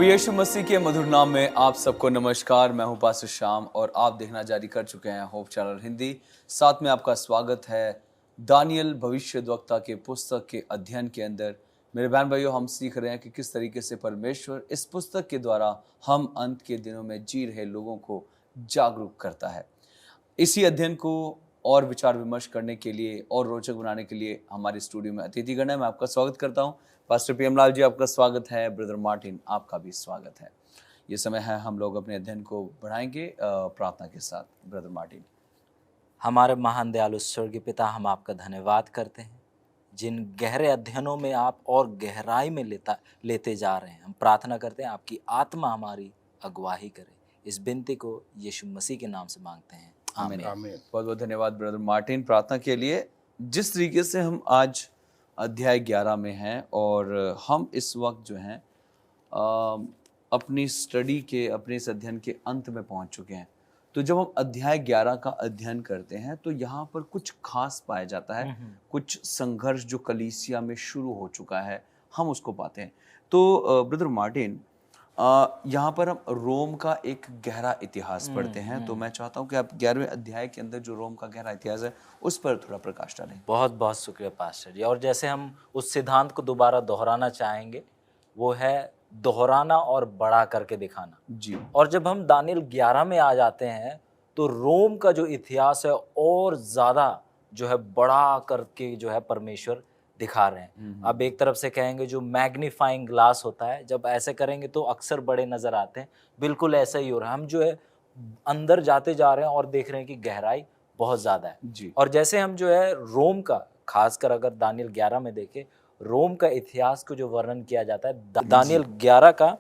प्रभु यीशु मसीह के मधुर नाम में आप सबको नमस्कार। मैं हूं पास्टर श्याम और आप देखना जारी कर चुके हैं होप चैनल हिंदी। साथ में आपका स्वागत है दानियल भविष्यद्वक्ता के पुस्तक के अध्ययन के अंदर। मेरे बहन भाइयों, हम सीख रहे हैं कि किस तरीके से परमेश्वर इस पुस्तक के द्वारा हम अंत के दिनों में जी रहे लोगों को जागरूक करता है। इसी अध्ययन को और विचार विमर्श करने के लिए और रोचक बनाने के लिए हमारे स्टूडियो में अतिथिगण है। मैं आपका स्वागत करता हूं। पास्टर पीएम लाल जी, आपका स्वागत है। ब्रदर मार्टिन, आपका भी स्वागत है। ये समय है हम लोग अपने अध्ययन को बढ़ाएंगे प्रार्थना के साथ। Brother Martin. हमारे महान दयालु स्वर्गीय पिता, हम आपका धन्यवाद करते हैं जिन गहरे अध्ययनों में आप और गहराई में लेते जा रहे हैं। हम प्रार्थना करते हैं आपकी आत्मा हमारी अगुवाही करे। इस विनती को यीशु मसीह के नाम से मांगते हैं, आमीन। बहुत बहुत धन्यवाद ब्रदर मार्टिन प्रार्थना के लिए। जिस तरीके से हम आज अध्याय 11 में हैं और हम इस वक्त जो हैं अपनी स्टडी के अपने इस अध्ययन के अंत में पहुंच चुके हैं। तो जब हम अध्याय 11 का अध्ययन करते हैं तो यहाँ पर कुछ खास पाया जाता है, कुछ संघर्ष जो कलीसिया में शुरू हो चुका है, हम उसको पाते हैं। तो ब्रदर मार्टिन, यहाँ पर हम रोम का एक गहरा इतिहास पढ़ते हैं। तो मैं चाहता हूँ कि आप 11वें अध्याय के अंदर जो रोम का गहरा इतिहास है उस पर थोड़ा प्रकाश डालें। बहुत बहुत शुक्रिया पास्टर जी। और जैसे हम उस सिद्धांत को दोबारा दोहराना चाहेंगे, वो है दोहराना और बड़ा करके दिखाना जी। और जब हम दानियल 11 में आ जाते हैं तो रोम का जो इतिहास है और ज़्यादा जो है बड़ा करके जो है परमेश्वर दिखा रहे हैं। अब एक तरफ से कहेंगे जो मैग्नीफाइंग ग्लास होता है, जब ऐसे करेंगे तो अक्सर बड़े नज़र आते हैं, बिल्कुल ऐसा ही हो रहा है। हम जो है अंदर जाते जा रहे हैं और देख रहे हैं कि गहराई बहुत ज़्यादा है जी। और जैसे हम जो है रोम का, खासकर अगर दानियल 11 में देखें, रोम का इतिहास को जो वर्णन किया जाता है दानियल 11 का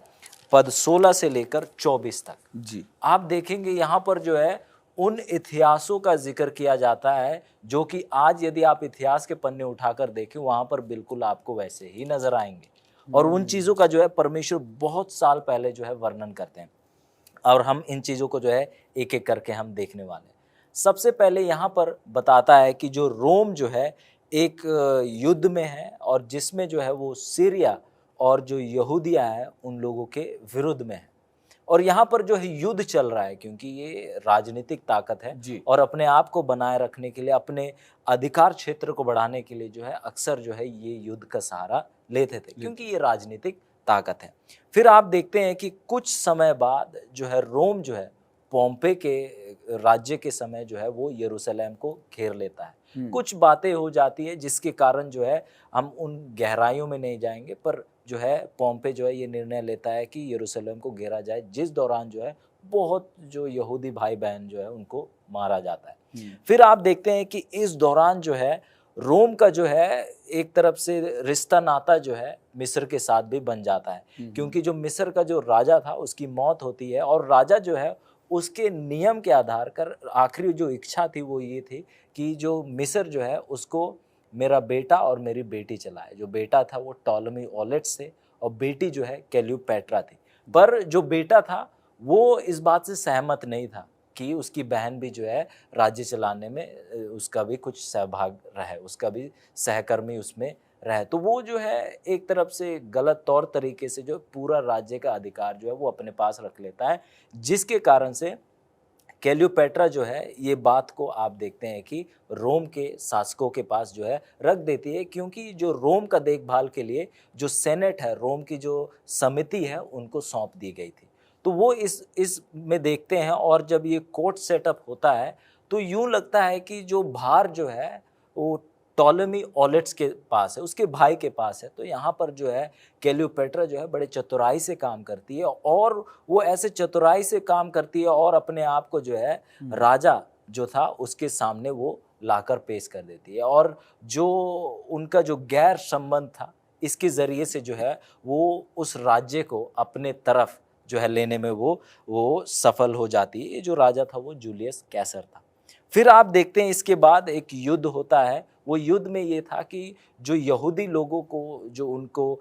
पद 16 से लेकर 24 तक जी, आप देखेंगे यहाँ पर जो है उन इतिहासों का जिक्र किया जाता है जो कि आज यदि आप इतिहास के पन्ने उठाकर देखें वहाँ पर बिल्कुल आपको वैसे ही नजर आएंगे और उन चीज़ों का जो है परमेश्वर बहुत साल पहले जो है वर्णन करते हैं और हम इन चीज़ों को जो है एक एक करके हम देखने वाले हैं। सबसे पहले यहाँ पर बताता है कि जो रोम जो है एक युद्ध में है और जिसमें जो है वो सीरिया और जो यहूदिया है उन लोगों के विरुद्ध में है और यहाँ पर जो है युद्ध चल रहा है क्योंकि ये राजनीतिक ताकत है जी। और अपने आप को बनाए रखने के लिए, अपने अधिकार क्षेत्र को बढ़ाने के लिए जो है अक्सर जो है ये युद्ध का सहारा लेते थे क्योंकि ये राजनीतिक ताकत है। फिर आप देखते हैं कि कुछ समय बाद जो है रोम जो है पोम्पे के राज्य के समय जो है वो यरूशलेम को घेर लेता है। कुछ बातें हो जाती है जिसके कारण जो है हम उन गहराइयों में नहीं जाएंगे, पर जो है पोम्पे जो है ये निर्णय लेता है कि यरूशलेम को घेरा जाए, जिस दौरान जो है बहुत जो यहूदी भाई बहन जो है उनको मारा जाता है। फिर आप देखते हैं कि इस दौरान जो है रोम का जो है एक तरफ से रिश्ता नाता जो है मिस्र के साथ भी बन जाता है क्योंकि जो मिस्र का जो राजा था उसकी मौत होती है और राजा जो है उसके नियम के आधार पर आखिरी जो इच्छा थी वो ये थी कि जो मिस्र जो है उसको मेरा बेटा और मेरी बेटी चलाए। जो बेटा था वो टॉलमी ओलेट्स थे और बेटी जो है क्लियोपैट्रा थी। पर जो बेटा था वो इस बात से सहमत नहीं था कि उसकी बहन भी जो है राज्य चलाने में उसका भी कुछ सहभाग रहे, उसका भी सहकर्मी उसमें रहे। तो वो जो है एक तरफ से गलत तौर तरीके से जो पूरा राज्य का अधिकार जो है वो अपने पास रख लेता है, जिसके कारण से क्लियोपैट्रा जो है ये बात को आप देखते हैं कि रोम के शासकों के पास जो है रख देती है क्योंकि जो रोम का देखभाल के लिए जो सेनेट है, रोम की जो समिति है, उनको सौंप दी गई थी। तो वो इस में देखते हैं और जब ये कोर्ट सेटअप होता है तो यूं लगता है कि जो भार जो है वो टॉलेमी ओलेट्स के पास है, उसके भाई के पास है। तो यहाँ पर जो है क्लियोपैट्रा जो है बड़े चतुराई से काम करती है और वो ऐसे चतुराई से काम करती है और अपने आप को जो है राजा जो था उसके सामने वो लाकर पेश कर देती है और जो उनका जो गैर संबंध था इसके ज़रिए से जो है वो उस राज्य को अपने तरफ जो है लेने में वो सफल हो जाती है। ये जो राजा था वो जूलियस कैसर था। फिर आप देखते हैं इसके बाद एक युद्ध होता है। वो युद्ध में ये था कि जो यहूदी लोगों को जो उनको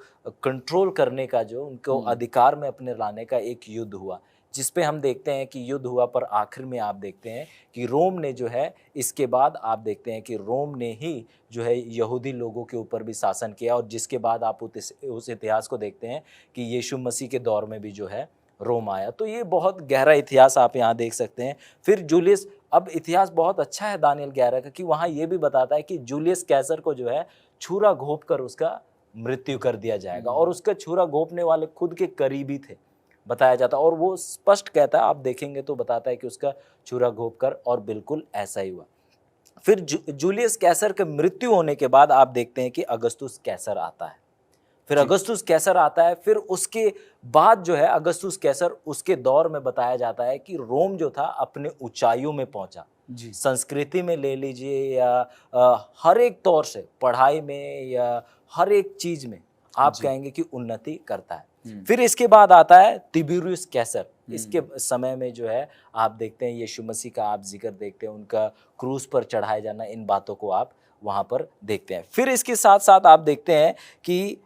कंट्रोल करने का, जो उनको अधिकार में अपने लाने का एक युद्ध हुआ, जिस पे हम देखते हैं कि युद्ध हुआ, पर आखिर में आप देखते हैं कि रोम ने जो है, इसके बाद आप देखते हैं कि रोम ने ही जो है यहूदी लोगों के ऊपर भी शासन किया, और जिसके बाद आप उस इतिहास को देखते हैं कि यीशु मसीह के दौर में भी जो है रोम आया। तो ये बहुत गहरा इतिहास आप यहाँ देख सकते हैं। फिर जूलियस, अब इतिहास बहुत अच्छा है दानियल 11 का, कि वहाँ ये भी बताता है कि जूलियस कैसर को जो है छुरा घोंप कर उसका मृत्यु कर दिया जाएगा, और उसका छुरा घोंपने वाले खुद के करीबी थे, बताया जाता, और वो स्पष्ट कहता है, आप देखेंगे तो बताता है कि उसका छुरा घोंप कर, और बिल्कुल ऐसा ही हुआ। फिर जूलियस कैसर के मृत्यु होने के बाद आप देखते हैं कि अगस्तुस कैसर आता है। फिर अगस्तुस कैसर आता है, फिर उसके बाद जो है अगस्तुस कैसर, उसके दौर में बताया जाता है कि रोम जो था अपने ऊंचाइयों में पहुंचा, जी। संस्कृति में ले लीजिए, या हर एक तौर से, पढ़ाई में या हर एक चीज में आप कहेंगे कि उन्नति करता है। फिर इसके बाद आता है तिबिरियुस कैसर। इसके समय में जो है आप देखते हैं यीशु मसीह का आप जिक्र देखते हैं, उनका क्रूस पर चढ़ाया जाना, इन बातों को आप वहाँ पर देखते हैं। फिर इसके साथ साथ आप देखते हैं कि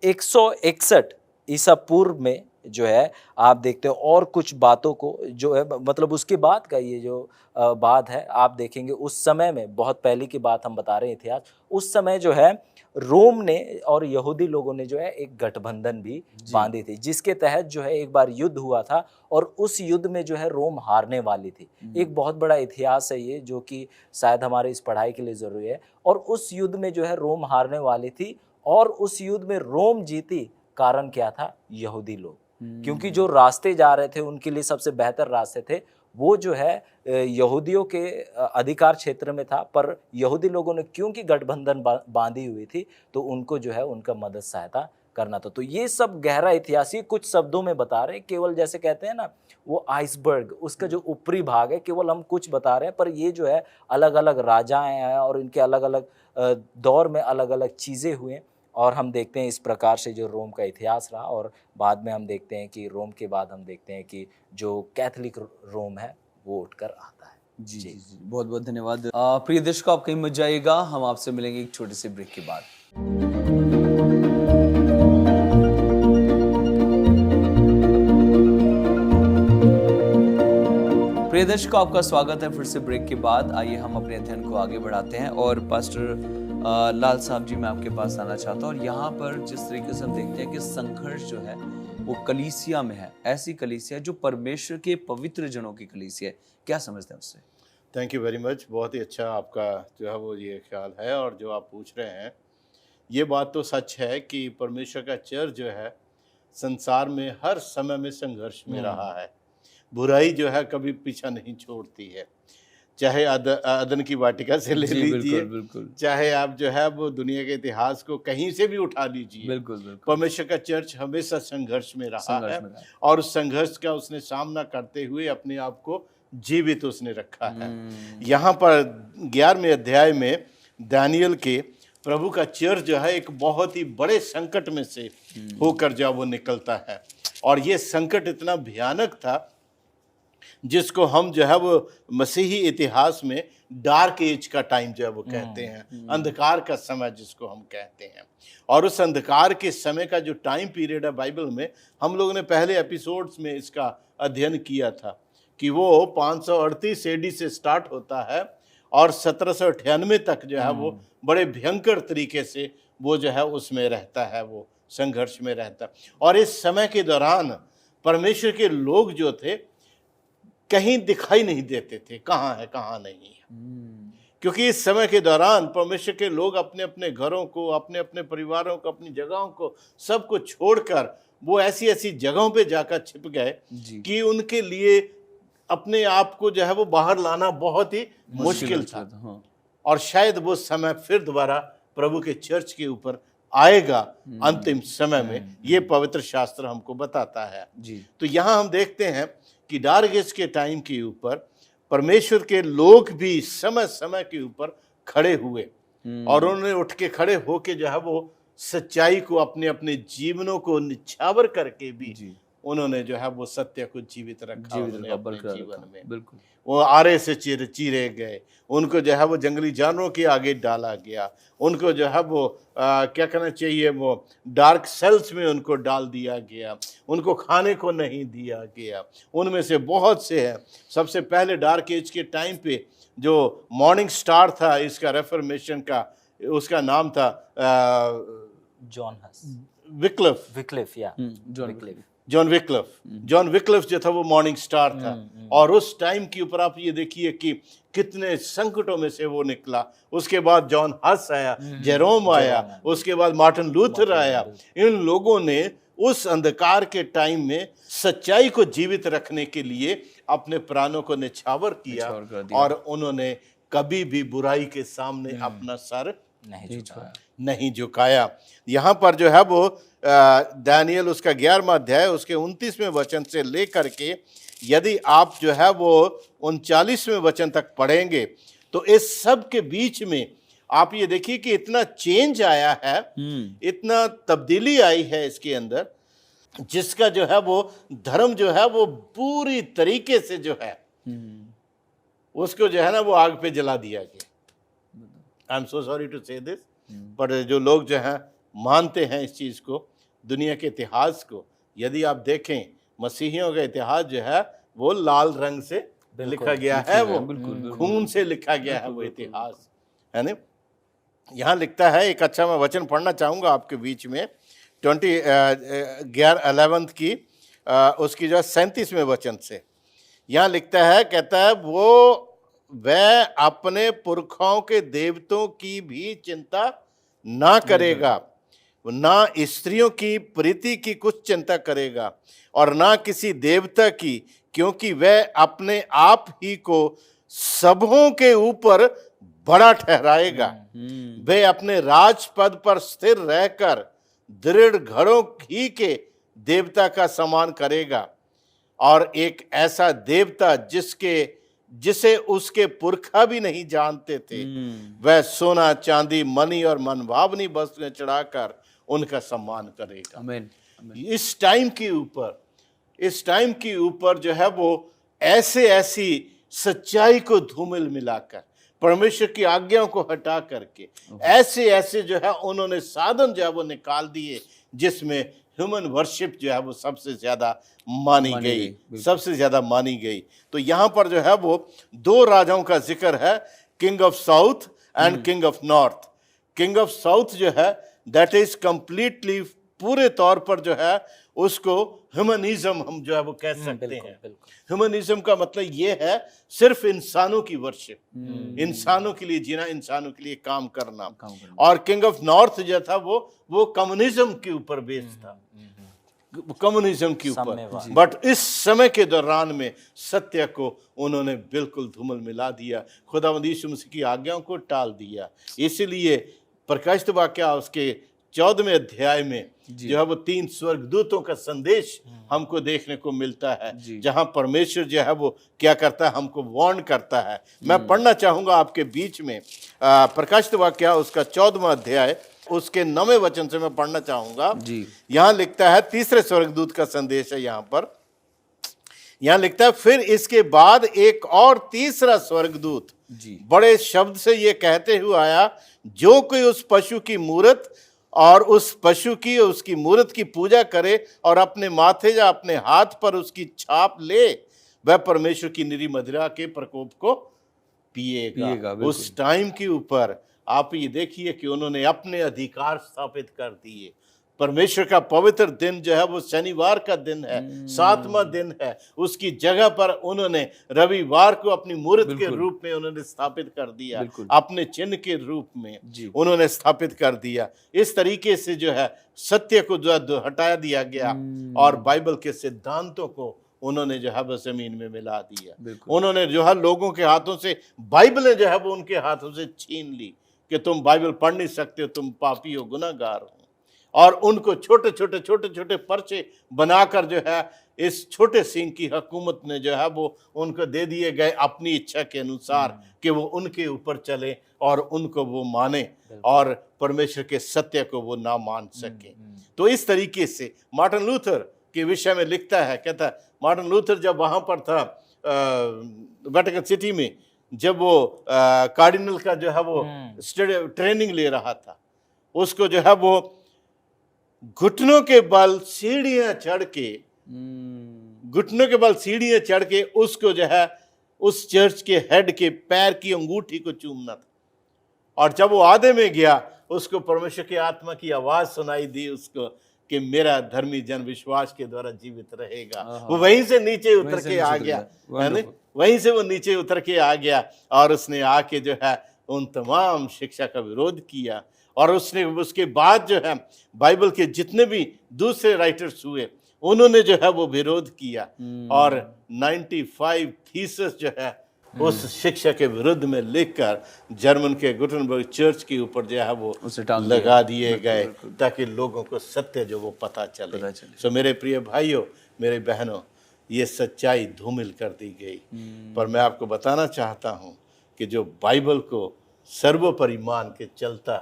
161 ईसा पूर्व में जो है आप देखते हो और कुछ बातों को जो है, मतलब उसके बाद का ये जो बात है, आप देखेंगे उस समय में, बहुत पहले की बात हम बता रहे हैं इतिहास, उस समय जो है रोम ने और यहूदी लोगों ने जो है एक गठबंधन भी बांधी थी, जिसके तहत जो है एक बार युद्ध हुआ था, और उस युद्ध में जो है रोम हारने वाली थी। एक बहुत बड़ा इतिहास है ये, जो कि शायद हमारे इस पढ़ाई के लिए जरूरी है। और उस युद्ध में जो है रोम हारने वाली थी, और उस युद्ध में रोम जीती। कारण क्या था? यहूदी लोग, क्योंकि जो रास्ते जा रहे थे उनके लिए सबसे बेहतर रास्ते थे, वो जो है यहूदियों के अधिकार क्षेत्र में था, पर यहूदी लोगों ने क्योंकि गठबंधन बांधी हुई थी, तो उनको जो है उनका मदद सहायता करना था। तो ये सब गहरा इतिहास ही कुछ शब्दों में बता रहे हैं, केवल जैसे कहते हैं ना वो आइसबर्ग, उसका जो ऊपरी भाग है, केवल हम कुछ बता रहे हैं, पर ये जो है अलग अलग राजाएं हैं, और इनके अलग अलग दौर में अलग अलग चीज़ें हुए, और हम देखते हैं इस प्रकार से जो रोम का इतिहास रहा। और बाद में हम देखते हैं कि रोम के बाद हम देखते हैं कि जो कैथोलिक रोम है वो उठकर आता है। जी जी जी, बहुत बहुत धन्यवाद। प्रिय दर्शकों, आप कहीं मत जाइएगा, हम आपसे मिलेंगे एक छोटे से ब्रेक के बाद। प्रिय दर्शकों, आपका स्वागत है फिर से ब्रेक के बाद। आइए हम अपने अध्ययन को आगे बढ़ाते हैं, और पास्टर लाल साहब जी, मैं आपके पास आना चाहता हूँ। और यहाँ पर जिस तरीके से हम देखते हैं कि संघर्ष जो है वो कलीसिया में है, ऐसी कलीसिया जो परमेश्वर के पवित्र जनों की कलीसिया है, क्या समझते हैं उससे? Thank you very much. बहुत ही अच्छा आपका जो है वो ये ख्याल है, और जो आप पूछ रहे हैं ये बात तो सच है कि परमेश्वर का चर्च जो है संसार में हर समय में संघर्ष में रहा है। बुराई जो है कभी पीछा नहीं छोड़ती है, चाहे अदन की वाटिका से ले लीजिए, बिल्कुल, चाहे आप जो है वो दुनिया के इतिहास को कहीं से भी उठा लीजिए, बिल्कुल बिल्कुल, परमेश्वर का चर्च हमेशा संघर्ष में रहा संघर्ष है, में रहा है। और उस संघर्ष का उसने सामना करते हुए अपने आप को जीवित उसने रखा है। यहाँ पर 11वें अध्याय में दानियल के प्रभु का चर्च जो है एक बहुत ही बड़े संकट में से होकर जो वो निकलता है, और ये संकट इतना भयानक था जिसको हम जो है वो मसीही इतिहास में डार्क एज का टाइम जो है वो कहते हैं, अंधकार का समय जिसको हम कहते हैं। और उस अंधकार के समय का जो टाइम पीरियड है बाइबल में, हम लोगों ने पहले एपिसोड्स में इसका अध्ययन किया था कि वो 538 एडी से स्टार्ट होता है, और 1798 तक जो है वो बड़े भयंकर तरीके से वो जो है उसमें रहता है, वो संघर्ष में रहता है। और इस समय के दौरान परमेश्वर के लोग जो थे कहीं दिखाई नहीं देते थे, कहाँ है कहाँ नहीं है, क्योंकि इस समय के दौरान परमेश्वर के लोग अपने अपने घरों को, अपने अपने परिवारों को, अपनी जगहों को, सबको छोड़कर वो ऐसी ऐसी जगहों पे जाकर छिप गए कि उनके लिए अपने आप को जो है वो बाहर लाना बहुत ही मुश्किल था। हाँ। और शायद वो समय फिर दोबारा प्रभु के चर्च के ऊपर आएगा अंतिम समय में, ये पवित्र शास्त्र हमको बताता है। जी। तो यहाँ हम देखते हैं कि डार्क एज के टाइम के ऊपर परमेश्वर के लोग भी समय समय के ऊपर खड़े हुए, और उन्होंने उठ के खड़े होके जो है वो सच्चाई को, अपने अपने जीवनों को निछावर करके भी उन्होंने जो है वो सत्य को जीवित रखा उन्होंने अपने बरकरार जीवन रखा। में। बिल्कुल। वो आरे से चीरे गए, उनको जो है वो जंगली जानवरों के आगे डाला गया, उनको जो है वो क्या कहना चाहिए, वो डार्क सेल्स में उनको डाल दिया गया, उनको खाने को नहीं दिया गया। उनमें से बहुत से हैं। सबसे पहले डार्क एज के टाइम पे जो मॉर्निंग स्टार था इसका रेफर्मेशन का, उसका नाम था जॉन हस विक्लिफ, विक्लिफ या John Wycliffe. John Wycliffe. John Wycliffe जो था वो मॉर्निंग स्टार था। और उस टाइम के ऊपर आप ये देखिए कि कितने संकटों में से वो निकला। उसके बाद जॉन हस आया, जेरोम आया, उसके बाद मार्टिन लूथर आया। इन लोगों ने उस अंधकार के टाइम में सच्चाई को जीवित रखने के लिए अपने प्राणों को निछावर किया निछावर कर दिया। और उन्होंने कभी भी बुराई के सामने अपना सर नहीं झुकाया। यहाँ पर जो है वो दानियल उसका 11वां अध्याय उसके 29वें वचन से लेकर के यदि आप जो है वो 39वें वचन तक पढ़ेंगे तो इस सब के बीच में आप ये देखिए कि इतना चेंज आया है, इतना तब्दीली आई है इसके अंदर, जिसका जो है वो धर्म जो है वो पूरी तरीके से जो है उसको जो है ना वो आग पे जला दिया गया। I am so sorry to say this, पर जो लोग जो हैं मानते हैं इस चीज़ को, दुनिया के इतिहास को यदि आप देखें, मसीहियों का इतिहास जो है वो लाल रंग से लिखा गया है, वो खून से लिखा गया है वो इतिहास, है ना। यहाँ लिखता है, एक अच्छा मैं वचन पढ़ना चाहूँगा आपके बीच में, 11 की उसकी जो 37वें वचन से यहाँ लिखता है, कहता है वह अपने पुरखों के देवतों की भी चिंता ना करेगा, ना स्त्रियों की प्रीति की कुछ चिंता करेगा और ना किसी देवता की, क्योंकि वह अपने आप ही को सबों के ऊपर बड़ा ठहराएगा। वे अपने राजपद पर स्थिर रहकर दृढ़ घरों ही के देवता का सम्मान करेगा और एक ऐसा देवता जिसे उसके पुरखा भी नहीं जानते थे, वह सोना चांदी मणि और मनभावनी वस्तुएं चढ़ाकर उनका सम्मान करेगा। आमीन। इस टाइम के ऊपर जो है वो ऐसी सच्चाई को धूमिल मिलाकर, परमेश्वर की आज्ञाओं को हटा करके ऐसे जो है उन्होंने साधन जो है वो निकाल दिए, जिसमें ह्यूमन वर्शिप जो है वो सबसे ज्यादा मानी गई। तो यहाँ पर जो है वो दो राजाओं का जिक्र है, king of south and king of north. King of south जो है दैट इज कंप्लीटली पूरे तौर पर जो है उसको ह्यूमनिज्म हम जो है वो कह सकते हैं। ह्यूमनिज्म का मतलब ये है सिर्फ इंसानों की वर्शिप, इंसानों के लिए जीना, इंसानों के लिए काम करना। और किंग ऑफ नॉर्थ जो था वो कम्युनिज्म के ऊपर बेस्ड था, कम्युनिज्म के ऊपर। बट इस समय के दौरान में सत्य को उन्होंने बिल्कुल धूमिल मिला दिया, खुदावंद यीशु मसीह की आज्ञाओं को टाल दिया। इसीलिए प्रकाशित वाक्य उसके 14वें अध्याय में जो है वो 3 स्वर्गदूतों का संदेश हमको देखने को मिलता है, जहां परमेश्वर जो है वो क्या करता है, हमको वार्न करता है। मैं पढ़ना चाहूंगा आपके बीच में प्रकाशित वाक्य उसका 14वां अध्याय उसके 9वें वचन से मैं पढ़ना चाहूंगा। यहाँ लिखता है, तीसरे स्वर्गदूत का संदेश है यहाँ पर। यहाँ लिखता है, फिर इसके बाद एक और तीसरा स्वर्गदूत बड़े शब्द से ये कहते हुए आया, जो कोई उस पशु की मूरत और उस पशु की उसकी मूरत की पूजा करे और अपने माथे या अपने हाथ पर उसकी छाप ले, वह परमेश्वर की निरी मदिरा के प्रकोप को पिएगा। उस टाइम के ऊपर आप ये देखिए कि उन्होंने अपने अधिकार स्थापित कर दिए। परमेश्वर का पवित्र दिन जो है वो शनिवार का दिन है, 7वां दिन है, उसकी जगह पर उन्होंने रविवार को अपनी मूर्त के रूप में उन्होंने स्थापित कर दिया, अपने चिन्ह के रूप में उन्होंने स्थापित कर दिया। इस तरीके से जो है सत्य को जो हटाया दिया गया और बाइबल के सिद्धांतों को उन्होंने जो है वो जमीन में मिला दिया। उन्होंने जो है लोगों के हाथों से बाइबलें जो है वो उनके हाथों से छीन ली कि तुम बाइबल पढ़ नहीं सकते हो, तुम पापी हो, गुनाहगार हो। और उनको छोटे छोटे पर्चे बनाकर जो है इस छोटे सिंह की हुकूमत ने जो है वो उनको दे दिए गए अपनी इच्छा के अनुसार कि वो उनके ऊपर चले और उनको वो माने और परमेश्वर के सत्य को वो ना मान सके। तो इस तरीके से मार्टिन लूथर के विषय में लिखता है, कहता है मार्टिन लूथर जब वहाँ पर था वेटिकन सिटी में, जब वो कार्डिनल का जो है वो ट्रेनिंग ले रहा था, उसको जो है वो घुटनों के बल सीढ़ियां चढ़ के, घुटनों के बल सीढ़ियां चढ़ के उसको जो है उस चर्च के हेड के पैर की अंगूठी को चूमना था। और जब वो आधे में गया, उसको परमेश्वर की आत्मा की आवाज सुनाई दी उसको कि मेरा धर्मी जन विश्वास के द्वारा जीवित रहेगा। वो वहीं से नीचे उतर के आ गया, है ना, वहीं से वो नीचे उतर के आ गया और उसने आके जो है उन तमाम शिक्षा का विरोध किया। और उसने उसके बाद जो है बाइबल के जितने भी दूसरे राइटर्स हुए, उन्होंने जो है वो विरोध किया और 95 थीसिस जो है उस शिक्षा के विरुद्ध में लिखकर जर्मन के गुटेनबर्ग चर्च के ऊपर जो है वो लगा दिए गए, ताकि लोगों को सत्य जो वो पता चले। सो मेरे प्रिय भाइयों, मेरे बहनों, ये सच्चाई धूमिल कर दी गई। पर मैं आपको बताना चाहता हूँ कि जो बाइबल को सर्वोपरि मान के चलता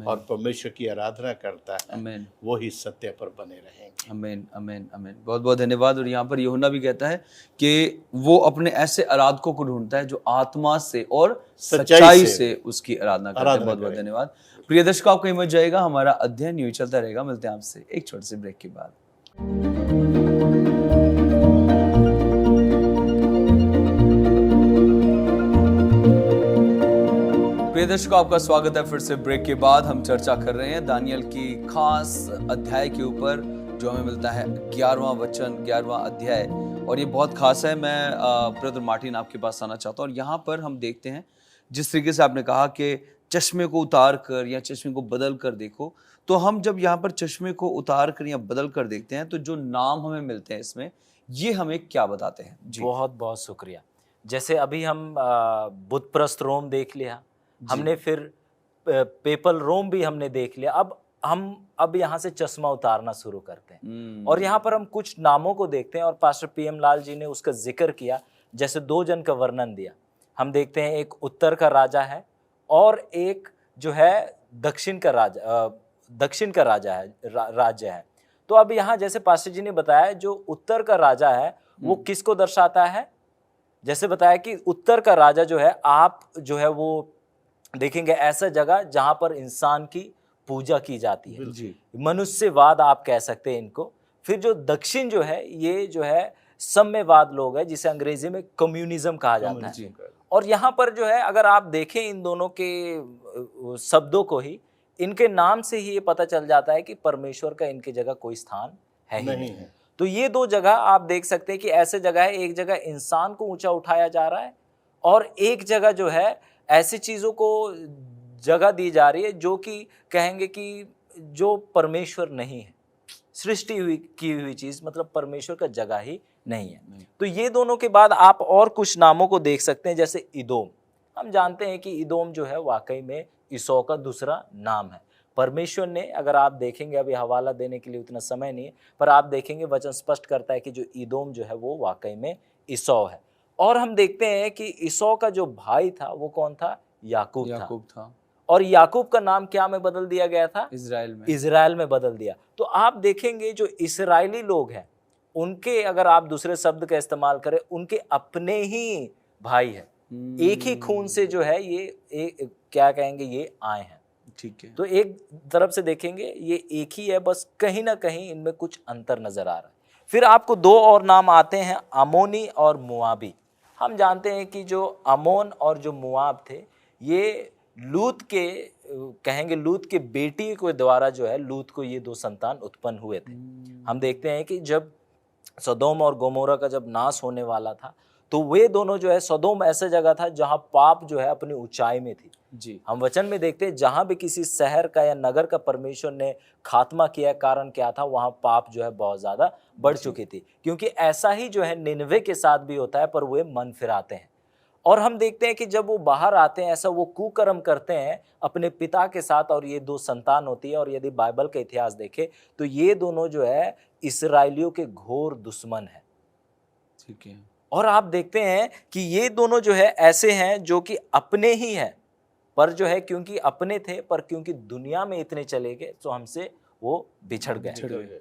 और परमेश्वर की आराधना करता है, वो ही सत्य पर बने रहेंगे। आमीन, आमीन, आमीन। बहुत बहुत धन्यवाद। और यहाँ पर यूहन्ना भी कहता है कि वो अपने ऐसे आराधकों को ढूंढता है जो आत्मा से और सच्चाई से उसकी आराधना करते हैं। बहुत बहुत धन्यवाद। प्रिय दर्शकों, आप कहीं मत जाएगा, हमारा अध्ययन यूं चलता रहेगा। मिलते हैं आपसे एक छोटे से ब्रेक के बाद। प्रिय दर्शकों, आपका स्वागत है फिर से ब्रेक के बाद। हम चर्चा कर रहे हैं दानियल की खास अध्याय के ऊपर जो हमें मिलता है 11वां वचन, 11वां अध्याय, और ये बहुत खास है। मैं ब्रदर मार्टिन आपके पास आना चाहता हूँ। और यहाँ पर हम देखते हैं जिस तरीके से आपने कहा कि चश्मे को उतार कर या चश्मे को बदल कर देखो, तो हम जब यहाँ पर चश्मे को उतार कर या बदल कर देखते हैं तो जो नाम हमें मिलते हैं इसमें, ये हमें क्या बताते हैं? जी बहुत बहुत शुक्रिया। जैसे अभी हम बुतप्रस्त रोम देख लिया हमने, फिर पेपल रोम भी हमने देख लिया। अब यहाँ से चश्मा उतारना शुरू करते हैं और यहाँ पर हम कुछ नामों को देखते हैं। और पास्टर PM लाल जी ने उसका जिक्र किया, जैसे 2 जन का वर्णन दिया। हम देखते हैं एक उत्तर का राजा है और एक जो है दक्षिण का राजा है, राज्य है। तो अब यहाँ जैसे पास्टर जी ने बताया, जो उत्तर का राजा है वो किसको दर्शाता है? जैसे बताया कि उत्तर का राजा जो है, आप जो है वो देखेंगे ऐसा जगह जहां पर इंसान की पूजा की जाती है, मनुष्यवाद आप कह सकते हैं इनको। फिर जो दक्षिण जो है, ये जो है साम्यवाद लोग है, जिसे अंग्रेजी में कम्युनिज्म कहा जाता है। और यहाँ पर जो है, अगर आप देखें इन दोनों के शब्दों को ही, इनके नाम से ही ये पता चल जाता है कि परमेश्वर का इनकी जगह कोई स्थान है ही नहीं। तो ये 2 जगह आप देख सकते हैं कि ऐसे जगह है, एक जगह इंसान को ऊंचा उठाया जा रहा है और एक जगह जो है ऐसी चीजों को जगह दी जा रही है जो कि कहेंगे कि जो परमेश्वर नहीं है, सृष्टि की हुई चीज, मतलब परमेश्वर का जगह ही नहीं है। तो ये दोनों के बाद आप और कुछ नामों को देख सकते हैं, जैसे इदोम। हम जानते हैं कि इदोम जो है वाकई में ईसौ का दूसरा नाम है। परमेश्वर ने, अगर आप देखेंगे, अभी हवाला देने के लिए उतना समय नहीं है, पर आप देखेंगे वचन स्पष्ट करता है कि जो इदोम जो है वो वाकई में ईसौ है। और हम देखते हैं कि ईसौ का जो भाई था वो कौन था? याकूब था। और याकूब का नाम क्या में बदल दिया गया था? इजराइल में बदल दिया। तो आप देखेंगे जो इस्राएली लोग हैं, उनके अगर आप दूसरे शब्द का इस्तेमाल करें, उनके अपने ही भाई है, एक ही खून से जो है ये क्या कहेंगे, ये आए हैं। ठीक है। तो एक तरफ से देखेंगे ये एक ही है, बस कहीं ना कहीं इनमें कुछ अंतर नजर आ रहा है। फिर आपको 2 और नाम आते हैं, अमोनी और मुआबी। हम जानते हैं कि जो अमोन और जो मुआब थे, ये लूत के बेटी के द्वारा जो है लूत को ये 2 संतान उत्पन्न हुए थे। हम देखते हैं कि जब सदोम और गोमोरा का जब नाश होने वाला था, तो वे दोनों जो है, सदोम ऐसा जगह था जहां पाप जो है अपनी ऊंचाई में थी। जी, हम वचन में देखते हैं जहां भी किसी शहर का या नगर का परमेश्वर ने खात्मा किया, कारण क्या था? वहां पाप जो है बहुत ज्यादा बढ़ चुकी थी। क्योंकि ऐसा ही जो है निनवे के साथ भी होता है, पर वे मन फिराते हैं। और हम देखते हैं कि जब वो बाहर आते हैं, ऐसा वो कुकर्म करते हैं अपने पिता के साथ, और ये 2 संतान होती है। और यदि बाइबल का इतिहास देखे तो ये दोनों जो है इसराइलियों के घोर दुश्मन है। ठीक है। और आप देखते हैं कि ये दोनों जो है ऐसे हैं जो कि अपने ही हैं, पर जो है क्योंकि अपने थे, पर क्योंकि दुनिया में इतने चले गए तो हमसे वो बिछड़ गए।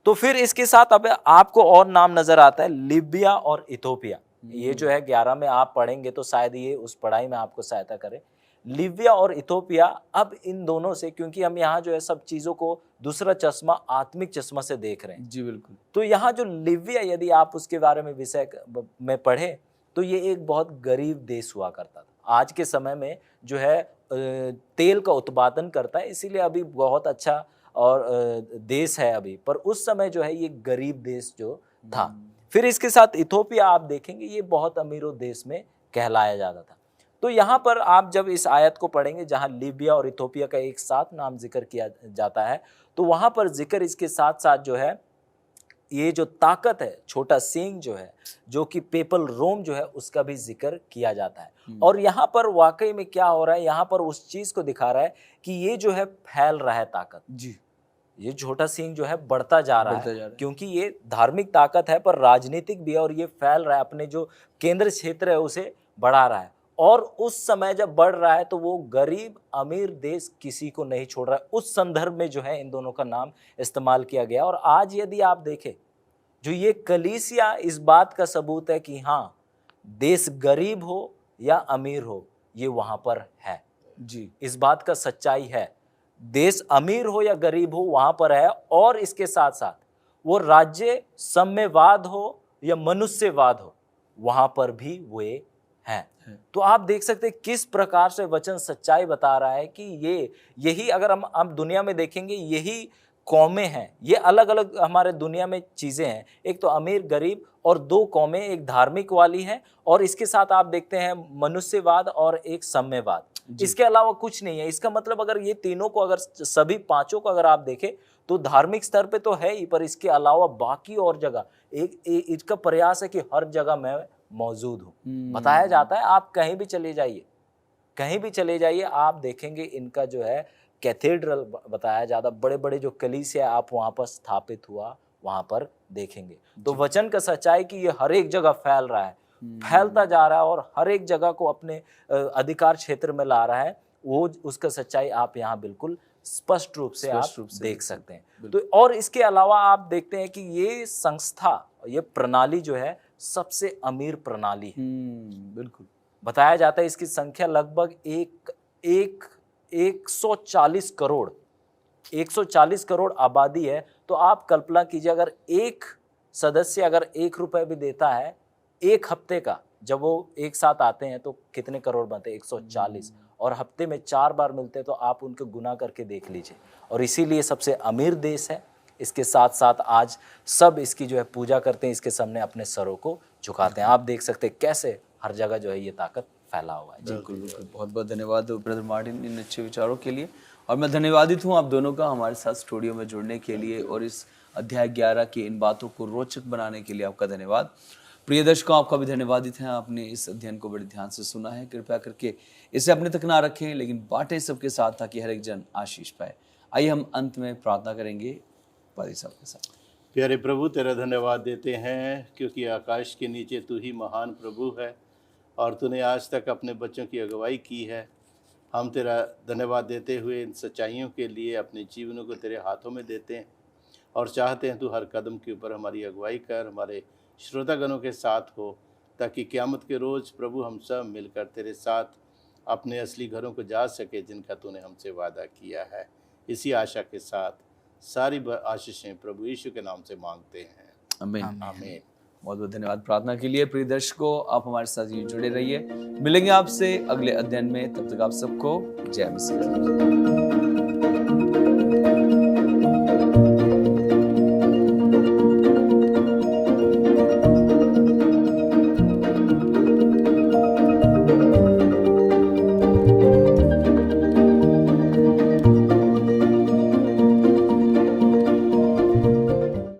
तो फिर इसके साथ अब आपको और नाम नजर आता है लीबिया और इथोपिया। ये जो है 11 में आप पढ़ेंगे तो शायद ये उस पढ़ाई में आपको सहायता करे। लीबिया और इथोपिया, अब इन दोनों से, क्योंकि हम यहाँ जो है सब चीजों को दूसरा चश्मा, आत्मिक चश्मा से देख रहे हैं, जी बिल्कुल। तो यहाँ जो लीबिया, यदि आप उसके बारे में विषय में पढ़े तो ये एक बहुत गरीब देश हुआ करता था। आज के समय में जो है तेल का उत्पादन करता है, इसीलिए अभी बहुत अच्छा और देश है अभी, पर उस समय जो है ये गरीब देश जो था। फिर इसके साथ इथोपिया आप देखेंगे ये बहुत अमीरों देश में कहलाया जाता था। तो यहाँ पर आप जब इस आयत को पढ़ेंगे जहाँ लीबिया और इथोपिया का एक साथ नाम जिक्र किया जाता है, तो वहाँ पर जिक्र इसके साथ साथ जो है ये जो ताकत है, छोटा सींग जो है, जो कि पेपल रोम जो है, उसका भी जिक्र किया जाता है। और यहाँ पर वाकई में क्या हो रहा है, यहाँ पर उस चीज को दिखा रहा है कि ये जो है फैल रहा है ताकत। जी, ये छोटा सींग जो है बढ़ता जा रहा बढ़ता जा है, रहा है। क्योंकि ये धार्मिक ताकत है पर राजनीतिक भी है, और ये फैल रहा है, अपने जो केंद्र क्षेत्र है उसे बढ़ा रहा है। और उस समय जब बढ़ रहा है तो वो गरीब अमीर देश किसी को नहीं छोड़ रहा है। उस संदर्भ में जो है इन दोनों का नाम इस्तेमाल किया गया। और आज यदि आप देखें, जो ये कलीसिया इस बात का सबूत है कि हाँ, देश गरीब हो या अमीर हो, ये वहां पर है। जी, इस बात का सच्चाई है, देश अमीर हो या गरीब हो वहां पर है। और इसके साथ साथ वो राज्य साम्यवाद हो या मनुष्यवाद हो, वहां पर भी वे हैं। तो आप देख सकते हैं किस प्रकार से वचन सच्चाई बता रहा है कि यही अगर हम दुनिया में देखेंगे, यही कौमें हैं। ये अलग अलग हमारे दुनिया में चीजें हैं, एक तो अमीर गरीब, और दो कौमें, एक धार्मिक वाली है और इसके साथ आप देखते हैं मनुष्यवाद और एक साम्यवाद। इसके अलावा कुछ नहीं है। इसका मतलब अगर ये तीनों को, अगर सभी पांचों को अगर आप देखें तो धार्मिक स्तर पे तो है ही, पर इसके अलावा बाकी और जगह इसका प्रयास है कि हर जगह मैं मौजूद हूँ। बताया जाता है, आप कहीं भी चले जाइए, कहीं भी चले जाइए, आप देखेंगे इनका जो है कैथेड्रल बताया जाता, बड़े बड़े जो कलीसिया आप वहां पर स्थापित हुआ वहां पर देखेंगे। तो वचन का सच्चाई कि ये हर एक जगह फैल रहा है, फैलता जा रहा है और हर एक जगह को अपने अधिकार क्षेत्र में ला रहा है। वो उसका सच्चाई आप यहाँ बिल्कुल स्पष्ट रूप से आप देख सकते हैं। तो और इसके अलावा आप देखते हैं कि ये संस्था, ये प्रणाली जो है सबसे अमीर प्रणाली है। बिल्कुल। बताया जाता है इसकी संख्या लगभग 140 करोड़ आबादी है। तो आप कल्पना कीजिए, अगर एक सदस्य अगर 1 रुपए भी देता है एक हफ्ते का, जब वो एक साथ आते हैं तो कितने करोड़ बनते हैं? 140, और हफ्ते में 4 बार मिलते हैं तो आप उनको गुना करके देख लीजिए। और इसीलिए सबसे अमीर देश है। इसके साथ साथ आज सब इसकी जो है पूजा करते हैं, इसके सामने अपने सरों को झुकाते हैं। आप देख सकते हैं कैसे हर जगह जो है ये ताकत फैला हुआ है। बिल्कुल बिल्कुल। बहुत बहुत धन्यवाद ब्रदर मार्टिन इन अच्छे विचारों के लिए। और मैं धन्यवादित हूँ आप दोनों का हमारे साथ स्टूडियो में जुड़ने के लिए और इस अध्याय 11 की इन बातों को रोचक बनाने के लिए आपका धन्यवाद। प्रिय दर्शकों, आपका भी धन्यवादित है। आपने इस अध्ययन को बड़े ध्यान से सुना है। कृपया करके इसे अपने तक ना रखें, लेकिन बांटें सबके साथ ताकि हर एक जन आशीष पाए। आइए हम अंत में प्रार्थना करेंगे पादी साहब के साथ। प्यारे प्रभु, तेरा धन्यवाद देते हैं क्योंकि आकाश के नीचे तू ही महान प्रभु है और तूने आज तक अपने बच्चों की अगुवाई की है। हम तेरा धन्यवाद देते हुए इन सच्चाइयों के लिए अपने जीवनों को तेरे हाथों में देते हैं और चाहते हैं तू हर कदम के ऊपर हमारी अगुवाई कर, हमारे श्रोतागणों के साथ हो, ताकि क़यामत के रोज़ प्रभु हम सब मिलकर तेरे साथ अपने असली घरों को जा सके जिनका तूने हमसे वादा किया है। इसी आशा के साथ सारी आशीषें प्रभु यीशु के नाम से मांगते हैं। आमीन। आमीन। बहुत बहुत धन्यवाद प्रार्थना के लिए। प्रिय दर्शकों, आप हमारे साथ ये जुड़े रहिए। मिलेंगे आपसे अगले अध्ययन में। तब तक आप सबको जय मसीह।